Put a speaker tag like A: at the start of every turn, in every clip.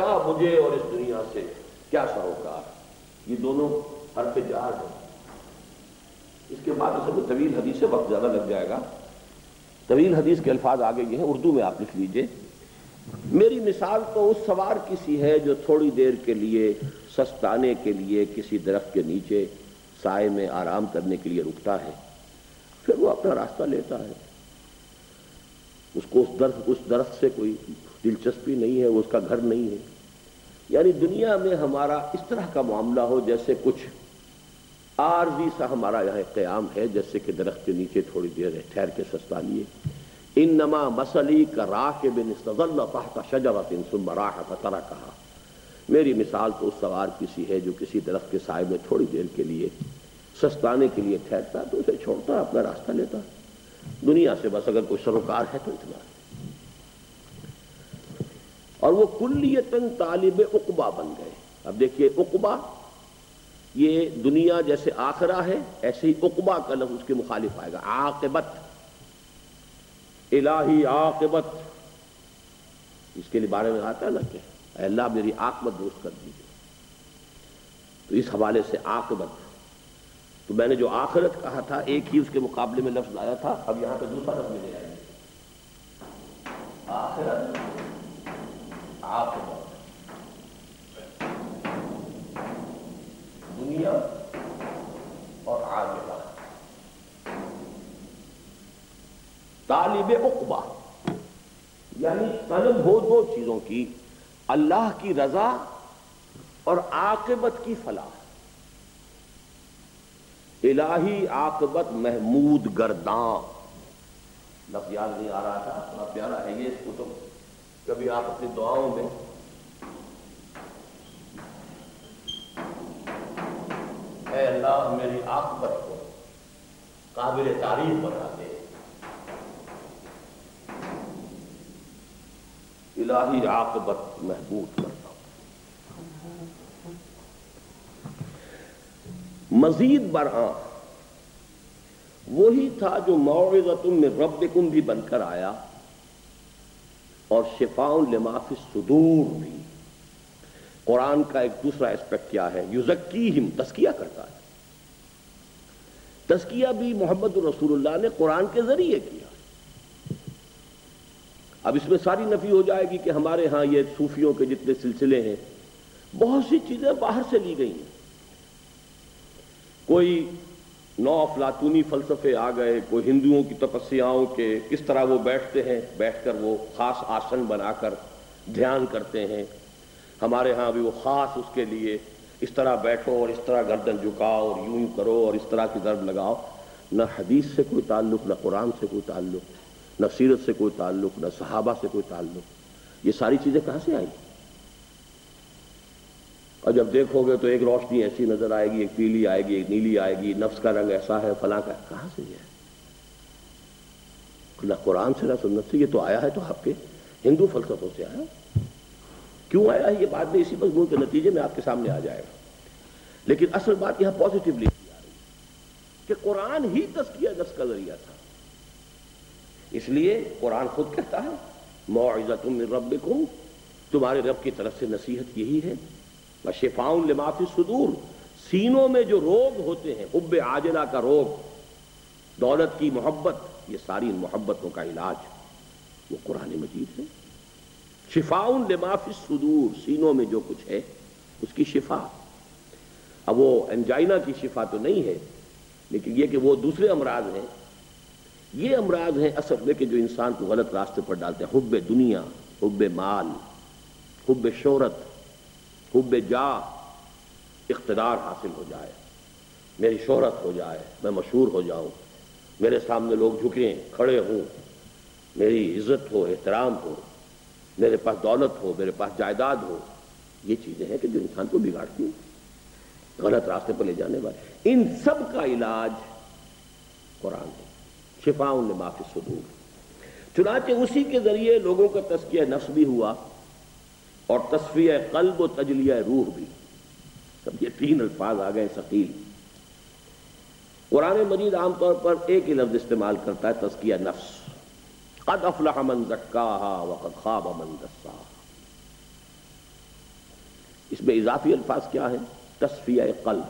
A: کیا مجھے اور اس دنیا سے کیا سروکار. یہ دونوں حرف جار ہیں. اس کے بعد اصل میں طویل حدیث ہے، وقت زیادہ لگ جائے گا. طویل حدیث کے الفاظ آگے یہ ہیں، اردو میں آپ لکھ لیجئے. میری مثال تو اس سوار کی سی ہے جو تھوڑی دیر کے لیے سستانے کے لیے کسی درخت کے نیچے سائے میں آرام کرنے کے لیے رکتا ہے، پھر وہ اپنا راستہ لیتا ہے. اس کو اس درخت سے کوئی دلچسپی نہیں ہے، وہ اس کا گھر نہیں ہے. یعنی دنیا میں ہمارا اس طرح کا معاملہ ہو جیسے کچھ عارضی سا ہمارا یہاں قیام ہے، جیسے کہ درخت کے نیچے تھوڑی دیر ٹھہر کے سستا لیے. انما مثلی کراکب استظل تحت شجرۃ ثم راح فترکھا. میری مثال تو اس سوار کی سی ہے جو کسی درخت کے سائے میں تھوڑی دیر کے لیے سستانے کے لیے ٹھہرتا تو اسے چھوڑتا، اپنا راستہ لیتا. دنیا سے بس اگر کوئی سروکار ہے تو اتنا. اور وہ کلیتاً طالب عقبہ بن گئے. اب دیکھیے عقبہ یہ دنیا جیسے آخرہ ہے، ایسے ہی عقبہ کا لفظ اس کے مخالف آئے گا، عاقبت. الہی عاقبت، اس کے بارے میں آتا ہے نا کہ اے اللہ میری عاقبت درست کر دیجیے. تو اس حوالے سے عاقبت. تو میں نے جو آخرت کہا تھا ایک ہی اس کے مقابلے میں لفظ لایا تھا، اب یہاں پہ دوسرا لفظ لے آئیں گے. آخرت عاقبت، دنیا اور عاقبہ. طالب عقبہ یعنی طلب ہو دو چیزوں کی، اللہ کی رضا اور عاقبت کی فلاح. الہی عاقبت محمود گرداں. لفظ یاد نہیں آ رہا تھا، بڑا پیارا ہے یہ. اس کو تو کبھی آپ اپنی دعاؤں میں اے اللہ میری عاقبت کو قابل تعریف بنا دے. الہی عاقبت محبوب کرتا ہوں. مزید برآں وہی تھا جو موعظۃ من ربکم بھی بن کر آیا، اور شفاء لما فی الصدور بھی. قرآن کا ایک دوسرا اسپیکٹ کیا ہے؟ یزکیہم، تزکیہ کرتا ہے. تزکیہ بھی محمد رسول اللہ نے قرآن کے ذریعے کیا. اب اس میں ساری نفی ہو جائے گی کہ ہمارے ہاں یہ صوفیوں کے جتنے سلسلے ہیں بہت سی چیزیں باہر سے لی گئی ہیں. کوئی نو افلاطونی فلسفے آ گئے، کوئی ہندوؤں کی تپسیاؤں کے کس طرح وہ بیٹھتے ہیں، بیٹھ کر وہ خاص آسن بنا کر دھیان کرتے ہیں. ہمارے ہاں بھی وہ خاص اس کے لیے اس طرح بیٹھو اور اس طرح گردن جھکاؤ اور یوں کرو اور اس طرح کی ضرب لگاؤ. نہ حدیث سے کوئی تعلق، نہ قرآن سے کوئی تعلق، نہ سیرت سے کوئی تعلق، نہ صحابہ سے کوئی تعلق. یہ ساری چیزیں کہاں سے آئیں؟ اور جب دیکھو گے تو ایک روشنی ایسی نظر آئے گی، ایک پیلی آئے گی، ایک نیلی آئے گی، نفس کا رنگ ایسا ہے، فلاں کا. کہاں سے یہ ہے؟ نہ قرآن سے نہ سنت سے. یہ تو آیا ہے تو آپ کے ہندو فلسفوں سے آیا. کیوں آیا ہے یہ بعد میں اسی مضمون کے نتیجے میں آپ کے سامنے آ جائے گا. لیکن اصل بات یہاں پازیٹیولی آ رہی ہے کہ قرآن ہی تزکیہ نفس کا ذریعہ تھا. اس لیے قرآن خود کہتا ہے موعظۃ من ربکم، تمہارے رب کی طرف سے نصیحت یہی ہے. وشفاء لما فی الصدور، سینوں میں جو روگ ہوتے ہیں، حب عاجلہ کا روگ، دولت کی محبت، یہ ساری ان محبتوں کا علاج وہ قرآن مجید ہے. شفاء لما فی الصدور، سینوں میں جو کچھ ہے اس کی شفا. اب وہ انجائنا کی شفا تو نہیں ہے، لیکن یہ کہ وہ دوسرے امراض ہیں. یہ امراض ہیں اصل میں کہ جو انسان کو غلط راستے پر ڈالتے ہیں. حب دنیا، حب مال، حب شہرت، حب جاہ. اقتدار حاصل ہو جائے، میری شہرت ہو جائے، میں مشہور ہو جاؤں، میرے سامنے لوگ جھکیں کھڑے ہوں، میری عزت ہو، احترام ہو، میرے پاس دولت ہو، میرے پاس جائیداد ہو. یہ چیزیں ہیں کہ جو انسان کو بگاڑتی ہیں، غلط راستے پر لے جانے والے. ان سب کا علاج قرآن ہے. شفاء لما فی الصدور. چنانچہ اسی کے ذریعے لوگوں کا تزکیہ نفس بھی ہوا اور تصفیہ قلب و تجلیہ روح بھی. اب یہ تین الفاظ آ گئے ثقیل. قرآن مجید عام طور پر ایک ہی لفظ استعمال کرتا ہے، تزکیہ نفس. قد افلح من زکاہا وقد خاب من دساہا. اس میں اضافی الفاظ کیا ہیں؟ تصفیہ قلب،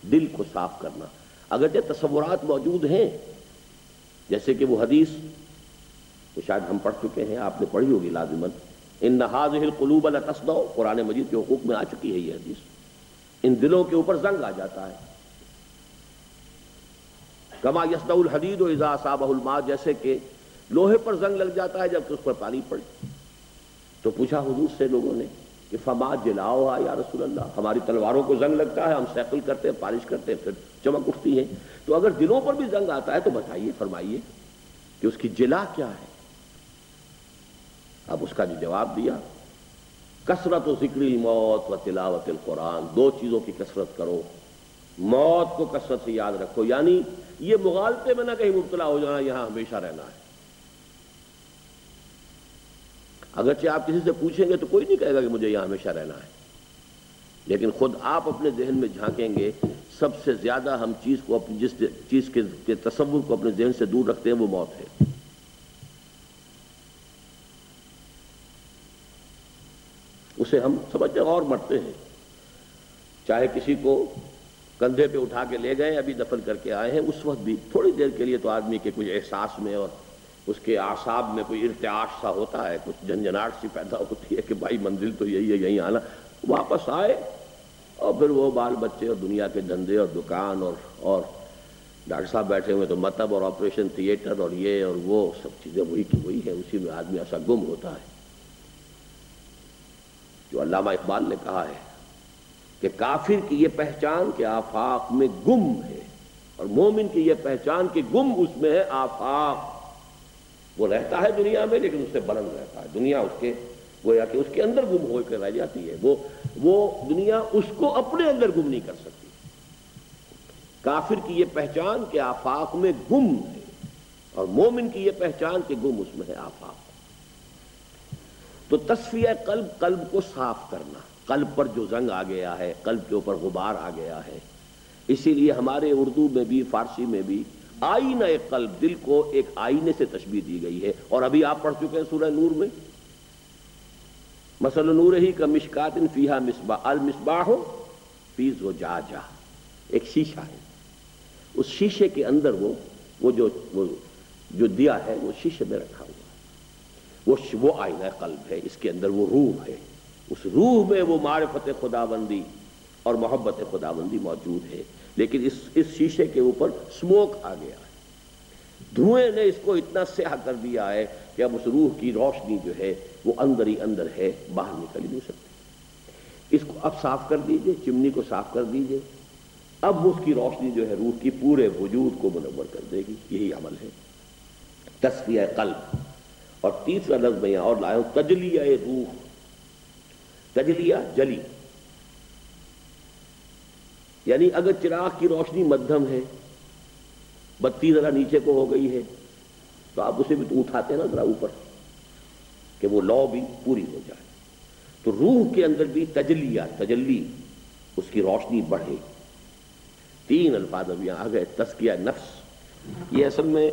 A: دل کو صاف کرنا۔ اگرچہ تصورات موجود ہیں، جیسے کہ وہ حدیث وہ شاید ہم پڑھ چکے ہیں، آپ نے پڑھی ہوگی لازماً، ان هذه القلوب لتصدع، قرآن مجید کے حقوق میں آ چکی ہے یہ حدیث، ان دلوں کے اوپر زنگ آ جاتا ہے، کما یصدع الحدید اذا اصابہ الماء، جیسے کہ لوہے پر زنگ لگ جاتا ہے جب کہ اس پر پانی پڑے۔ تو پوچھا حضور سے لوگوں نے کہ فما جلاؤہا یا رسول اللہ، ہماری تلواروں کو زنگ لگتا ہے، ہم سیکل کرتے ہیں، پالش کرتے ہیں، پھر چمک اٹھتی ہے، تو اگر دلوں پر بھی زنگ آتا ہے تو بتائیے، فرمائیے کہ اس کی جلا کیا ہے؟ اب اس کا جو جواب دیا، کثرت و ذکر الموت و تلاوت القرآن، دو چیزوں کی کثرت کرو، موت کو کثرت سے یاد رکھو، یعنی یہ مغالطے میں نہ کہیں مبتلا ہو جانا، یہاں ہمیشہ رہنا ہے۔ اگرچہ آپ کسی سے پوچھیں گے تو کوئی نہیں کہے گا کہ مجھے یہاں ہمیشہ رہنا ہے، لیکن خود آپ اپنے ذہن میں جھانکیں گے، سب سے زیادہ ہم جس چیز کے تصور کو اپنے ذہن سے دور رکھتے ہیں وہ موت ہے۔ اسے ہم سمجھتے اور مرتے ہیں، چاہے کسی کو کندھے پہ اٹھا کے لے گئے، ابھی دفن کر کے آئے ہیں، اس وقت بھی تھوڑی دیر کے لیے تو آدمی کے کچھ احساس میں اور اس کے اعصاب میں کوئی ارتعاش سا ہوتا ہے، کچھ جھنجھناہٹ سی پیدا ہوتی ہے کہ بھائی منزل تو یہی ہے، یہیں آنا۔ واپس آئے اور پھر وہ بال بچے اور دنیا کے دھندے اور دکان اور ڈاکٹر صاحب بیٹھے ہوئے تو مطب اور آپریشن تھیٹر اور یہ اور وہ سب چیزیں وہی کی وہی ہے، اسی میں آدمی ایسا گم ہوتا ہے۔ جو علامہ اقبال نے کہا ہے کہ کافر کی یہ پہچان کہ آفاق میں گم ہے، اور مومن کی یہ پہچان کہ گم اس میں ہے آفاق۔ وہ رہتا ہے دنیا میں لیکن اس سے بلند رہتا ہے، دنیا اس کے گویا کہ اس کے اندر گم ہو کے رہ جاتی ہے، وہ دنیا اس کو اپنے اندر گم نہیں کر سکتی۔ کافر کی یہ پہچان کہ آفاق میں گم ہے، اور مومن کی یہ پہچان کہ گم اس میں ہے آفاق۔ تو تصفیہ قلب، قلب کو صاف کرنا، قلب پر جو زنگ آ گیا ہے، قلب کے اوپر غبار آ گیا ہے، اسی لیے ہمارے اردو میں بھی فارسی میں بھی آئینہ قلب، دل کو ایک آئینے سے تشبیہ دی گئی ہے، اور ابھی آپ پڑھ چکے ہیں سورہ نور میں، مثل نورہ کمشکات فیہا مصباح، المصباح فی زجاجہ، ایک شیشہ ہے، اس شیشے کے اندر وہ جو دیا ہے وہ شیشے میں رکھا ہوا ہے، وہ آئینہ قلب ہے، اس کے اندر وہ روح ہے، اس روح میں وہ معرفت خداوندی اور محبت خداوندی موجود ہے، لیکن اس شیشے کے اوپر سموک آ گیا ہے، دھوئیں نے اس کو اتنا سیاہ کر دیا ہے کہ اب اس روح کی روشنی جو ہے وہ اندر ہی اندر ہے، باہر نکل ہی نہیں سکتی۔ اس کو اب صاف کر دیجئے، چمنی کو صاف کر دیجئے، اب اس کی روشنی جو ہے روح کی پورے وجود کو منور کر دے گی، یہی عمل ہے تصفیہ قلب۔ اور تیسرا لفظ میں یہاں اور لایا ہوں، تجلیہ روح، تجلیہ جلی، یعنی اگر چراغ کی روشنی مدھم ہے، بتی ذرا نیچے کو ہو گئی ہے، تو آپ اسے بھی تو اٹھاتے ہیں نا ذرا اوپر کہ وہ لو بھی پوری ہو جائے، تو روح کے اندر بھی تجلی، اس کی روشنی بڑھے۔ تین الفاظ اب یہاں آ گئے، تزکیہ نفس، یہ اصل میں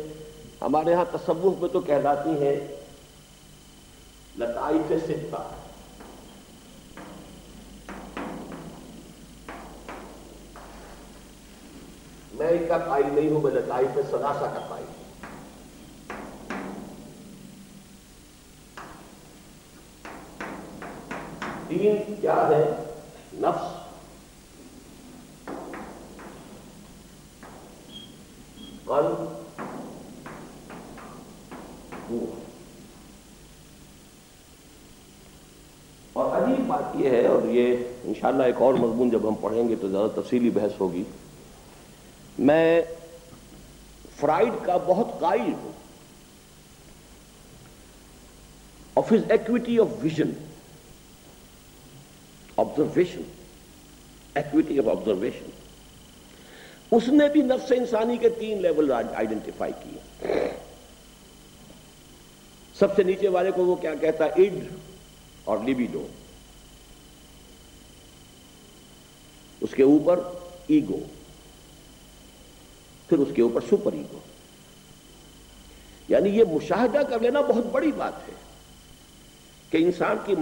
A: ہمارے ہاں تصوف میں تو کہلاتی ہیں لطائف ستہ، میں اس کا قائل نہیں ہوں، میں لطائف ثلاثہ کا قائل ہوں۔ تین کیا ہے؟ نفس، قلب، روح۔ اور عجیب بات یہ ہے، اور یہ انشاءاللہ ایک اور مضمون جب ہم پڑھیں گے تو زیادہ تفصیلی بحث ہوگی، میں فرائڈ کا بہت قائل ہوں of his equity of vision, observation, equity of observation. اس نے بھی نفس انسانی کے تین لیول آئیڈینٹیفائی کیے۔ سب سے نیچے والے کو وہ کیا کہتا ہے؟ اڈ اور لیبیڈو، اس کے اوپر ایگو، پھر اس کے اوپر سپر ایگو۔ یعنی یہ مشاہدہ کر لینا بہت بڑی بات ہے کہ انسان کی